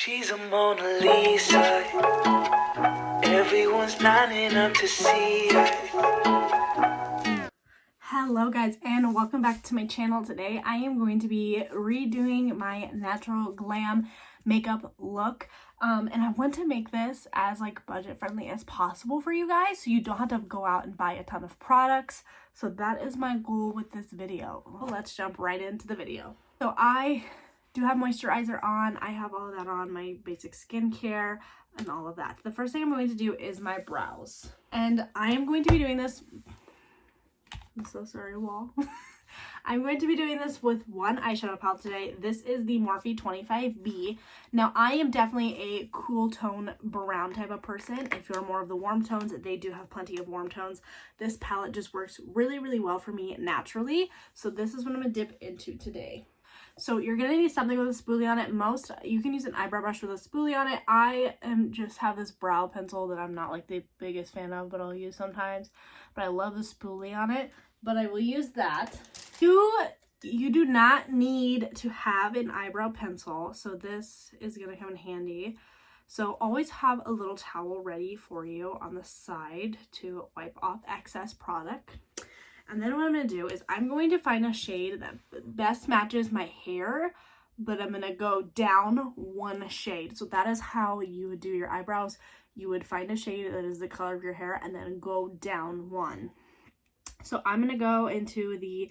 She's a Mona Lisa. Everyone's lining up to see her. Hello guys, and welcome back to my channel. Today I am going to be redoing my natural glam makeup look, and I want to make this as budget friendly as possible for you guys, so you don't have to go out and buy a ton of products. So that is my goal with this video. Well, let's jump right into the video. So I do have moisturizer on. I have all of that on, my basic skincare and all of that. The first thing I'm going to do is my brows, and I am going to be doing this, I'm so sorry, wall. I'm going to be doing this with one eyeshadow palette today. This is the Morphe 25B. Now, I am definitely a cool tone brown type of person. If you're more of the warm tones, they do have plenty of warm tones. This palette just works really, really well for me naturally. So this is what I'm going to dip into today. So you're going to need something with a spoolie on it. You can use an eyebrow brush with a spoolie on it. I just have this brow pencil that I'm not the biggest fan of, but I'll use sometimes. But I love the spoolie on it, but I will use that. You do not need to have an eyebrow pencil, so this is going to come in handy. So always have a little towel ready for you on the side to wipe off excess product. And then what I'm going to do is I'm going to find a shade that best matches my hair, but I'm going to go down one shade. So that is how you would do your eyebrows. You would find a shade that is the color of your hair and then go down one. So I'm going to go into the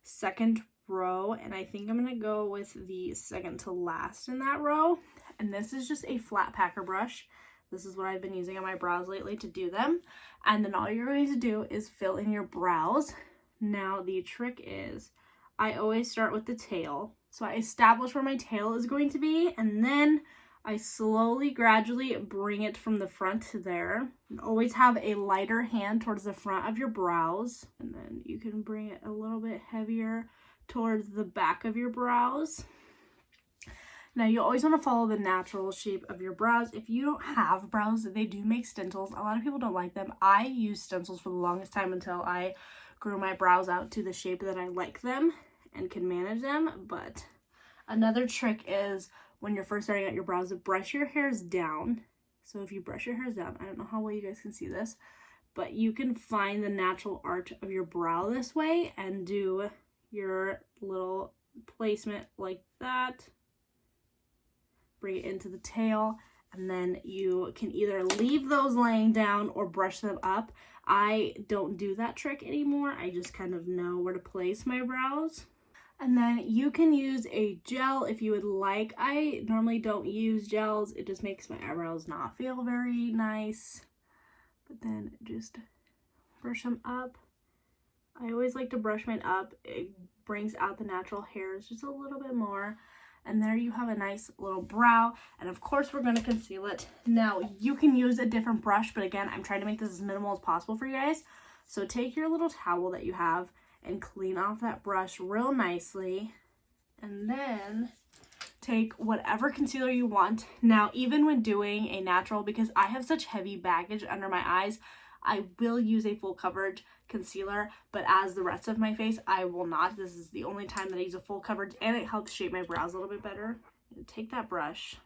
second row, and I think I'm going to go with the second to last in that row. And this is just a flat packer brush. This is what I've been using on my brows lately to do them. And then all you're going to do is fill in your brows. Now the trick is I always start with the tail. So I establish where my tail is going to be, and then I slowly, gradually bring it from the front to there. And always have a lighter hand towards the front of your brows. And then you can bring it a little bit heavier towards the back of your brows. Now, you always want to follow the natural shape of your brows. If you don't have brows, they do make stencils. A lot of people don't like them. I used stencils for the longest time until I grew my brows out to the shape that I like them and can manage them. But another trick is when you're first starting out your brows, brush your hairs down. So if you brush your hairs down, I don't know how well you guys can see this, but you can find the natural arch of your brow this way and do your little placement like that. Bring it into the tail, and then you can either leave those laying down or brush them up. I don't do that trick anymore. I just kind of know where to place my brows. And then you can use a gel if you would like. I normally don't use gels. It just makes my eyebrows not feel very nice. But then just brush them up. I always like to brush mine up. It brings out the natural hairs just a little bit more. And there you have a nice little brow. And of course, we're going to conceal it. Now, you can use a different brush, but again, I'm trying to make this as minimal as possible for you guys. So take your little towel that you have and clean off that brush real nicely. And then take whatever concealer you want. Now, even when doing a natural, because I have such heavy baggage under my eyes, I will use a full coverage concealer, but as the rest of my face, I will not. This is the only time that I use a full coverage, and it helps shape my brows a little bit better. And take that brush,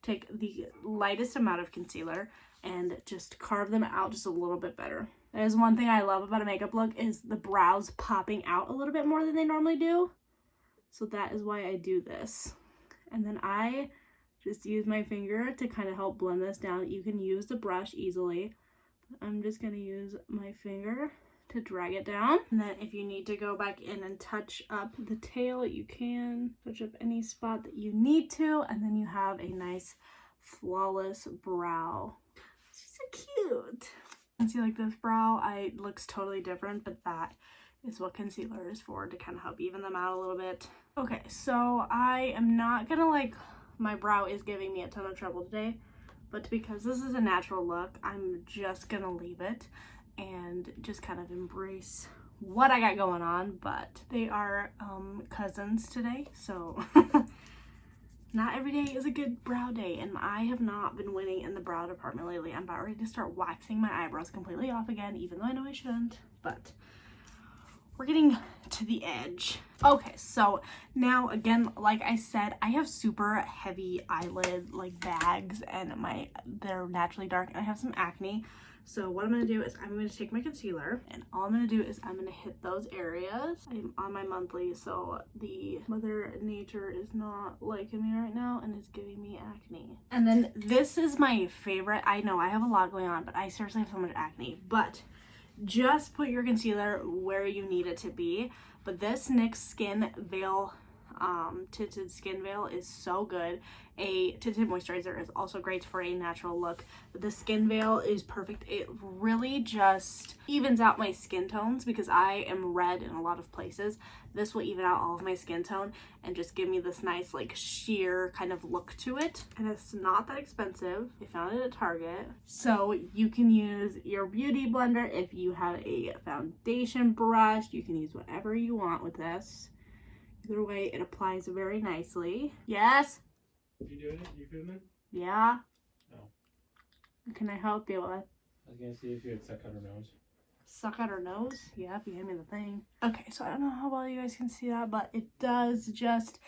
take the lightest amount of concealer, and just carve them out just a little bit better. That is one thing I love about a makeup look, is the brows popping out a little bit more than they normally do. So that is why I do this. And then I just use my finger to kind of help blend this down. You can use the brush easily. I'm just going to use my finger to drag it down. And then if you need to go back in and touch up the tail, you can touch up any spot that you need to. And then you have a nice, flawless brow. It's so cute. And see, this brow, it looks totally different, but that is what concealer is for, to kind of help even them out a little bit. Okay, so I am not going to my brow is giving me a ton of trouble today. But because this is a natural look, I'm just going to leave it and just kind of embrace what I got going on. But they are cousins today, so not every day is a good brow day. And I have not been winning in the brow department lately. I'm about ready to start waxing my eyebrows completely off again, even though I know I shouldn't. But we're getting to the edge. Okay, so now again, like I said, I have super heavy eyelid like bags and they're naturally dark and I have some acne. So what I'm going to do is I'm going to take my concealer and all I'm going to do is I'm going to hit those areas. I'm on my monthly, so the Mother Nature is not liking me right now and is giving me acne. And then this is my favorite. I know I have a lot going on, but I seriously have so much acne. But just put your concealer where you need it to be. But this Nyx Skin Veil tinted skin veil is so good. A tinted moisturizer is also great for a natural look, but the skin veil is perfect. It really just evens out my skin tones because I am red in a lot of places. This will even out all of my skin tone and just give me this nice like sheer kind of look to it. And it's not that expensive. I found it at Target. So you can use your beauty blender. If you have a foundation brush, you can use whatever you want with this. Either way, it applies very nicely. Yes? You doing it? You filming? Yeah? No. What can I help you with? I was gonna see if you had suck out her nose. Suck out her nose? Yeah, if you hand me the thing. Okay, so I don't know how well you guys can see that, but it does just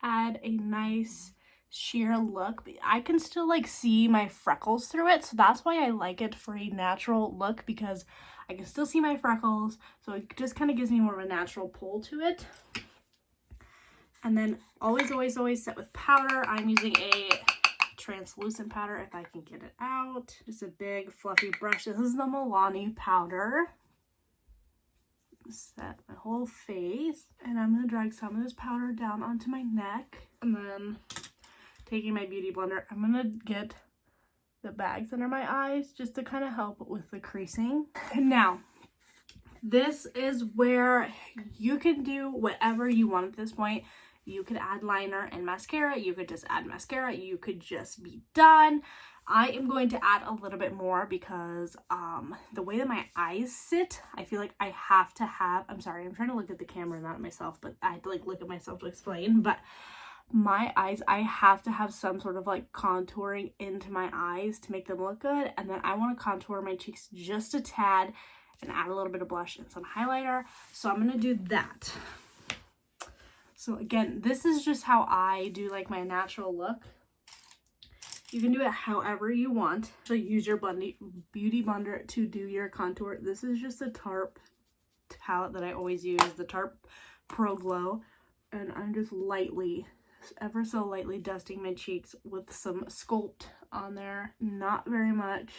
add a nice sheer look. But I can still like see my freckles through it, so that's why I like it for a natural look, because I can still see my freckles, so it just kind of gives me more of a natural pull to it. And then always set with powder. I'm using a translucent powder if I can get it out. Just a big fluffy brush. This is the Milani powder. Set my whole face. And I'm going to drag some of this powder down onto my neck. And then taking my beauty blender, I'm going to get the bags under my eyes just to kind of help with the creasing. And now, this is where you can do whatever you want at this point. You could add liner and mascara. You could just add mascara. You could just be done. I am going to add a little bit more because the way that my eyes sit, I feel like I have to have, I'm sorry, I'm trying to look at the camera, not at myself, but I have to like look at myself to explain. But my eyes, I have to have some sort of like contouring into my eyes to make them look good. And then I want to contour my cheeks just a tad and add a little bit of blush and some highlighter. So I'm going to do that. So again, this is just how I do like my natural look. You can do it however you want. So use your beauty blender to do your contour. This is just a Tarte palette that I always use, the Tarte Pro Glow. And I'm just lightly, ever so lightly dusting my cheeks with some Sculpt on there. Not very much.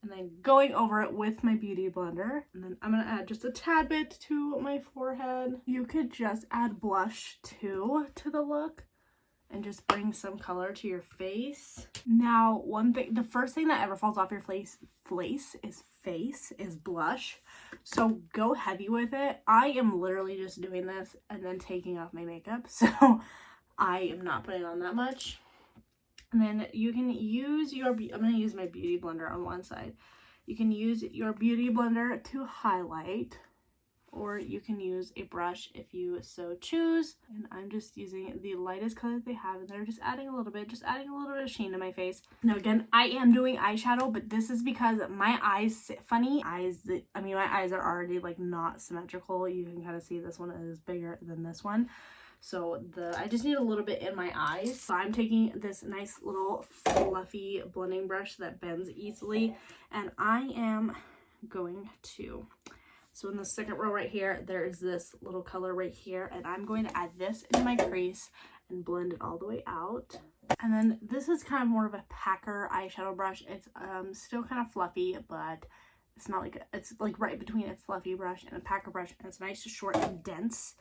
And then going over it with my beauty blender. And then I'm going to add just a tad bit to my forehead. You could just add blush too to the look and just bring some color to your face. Now, one thing, the first thing that ever falls off your face is blush. So go heavy with it. I am literally just doing this and then taking off my makeup. So I am not putting on that much. And then you can use your, I'm going to use my beauty blender on one side. You can use your beauty blender to highlight, or you can use a brush if you so choose. And I'm just using the lightest color they have in there, just adding a little bit of sheen to my face. Now again, I am doing eyeshadow, but this is because my eyes sit funny. My eyes are already like not symmetrical. You can kind of see this one is bigger than this one. So I just need a little bit in my eyes. So I'm taking this nice little fluffy blending brush that bends easily. And I am going to, so in the second row right here, there is this little color right here. And I'm going to add this into my crease and blend it all the way out. And then this is kind of more of a packer eyeshadow brush. It's still kind of fluffy, but it's not like, it's like right between a fluffy brush and a packer brush. And it's nice, short, and dense.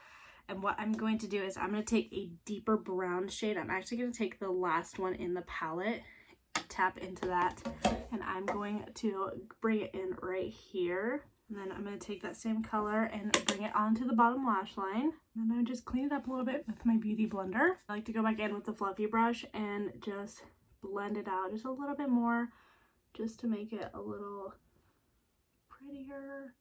And what I'm going to do is I'm going to take a deeper brown shade. I'm actually going to take the last one in the palette, tap into that, and I'm going to bring it in right here. And then I'm going to take that same color and bring it onto the bottom lash line. And then I just clean it up a little bit with my beauty blender. I like to go back in with the fluffy brush and just blend it out just a little bit more, just to make it a little prettier.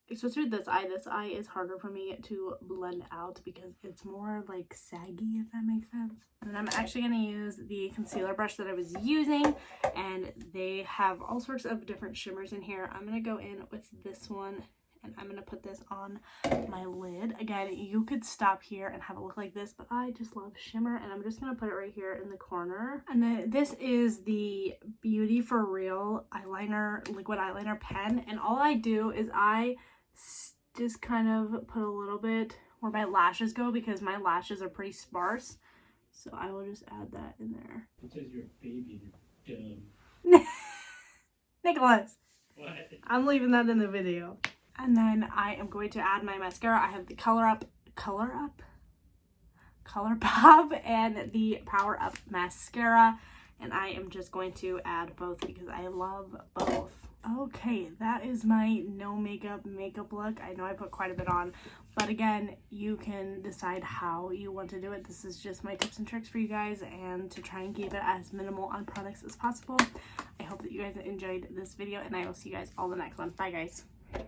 Especially this eye is harder for me to blend out because it's more like saggy, if that makes sense. And then I'm actually going to use the concealer brush that I was using, and they have all sorts of different shimmers in here. I'm going to go in with this one And I'm going to put this on my lid. Again, you could stop here and have it look like this, but I just love shimmer. And I'm just going to put it right here in the corner. And then this is the Beauty For Real eyeliner, liquid eyeliner pen. And all I do is I just kind of put a little bit where my lashes go because my lashes are pretty sparse. So I will just add that in there. It says you're a baby and you're dumb. Nicholas, What? I'm leaving that in the video. And then I am going to add my mascara. I have the Color Pop and the Power Up mascara. And I am just going to add both because I love both. Okay, that is my no makeup look. I know I put quite a bit on, but again, you can decide how you want to do it. This is just my tips and tricks for you guys and to try and keep it as minimal on products as possible. I hope that you guys enjoyed this video and I will see you guys all in the next one. Bye guys.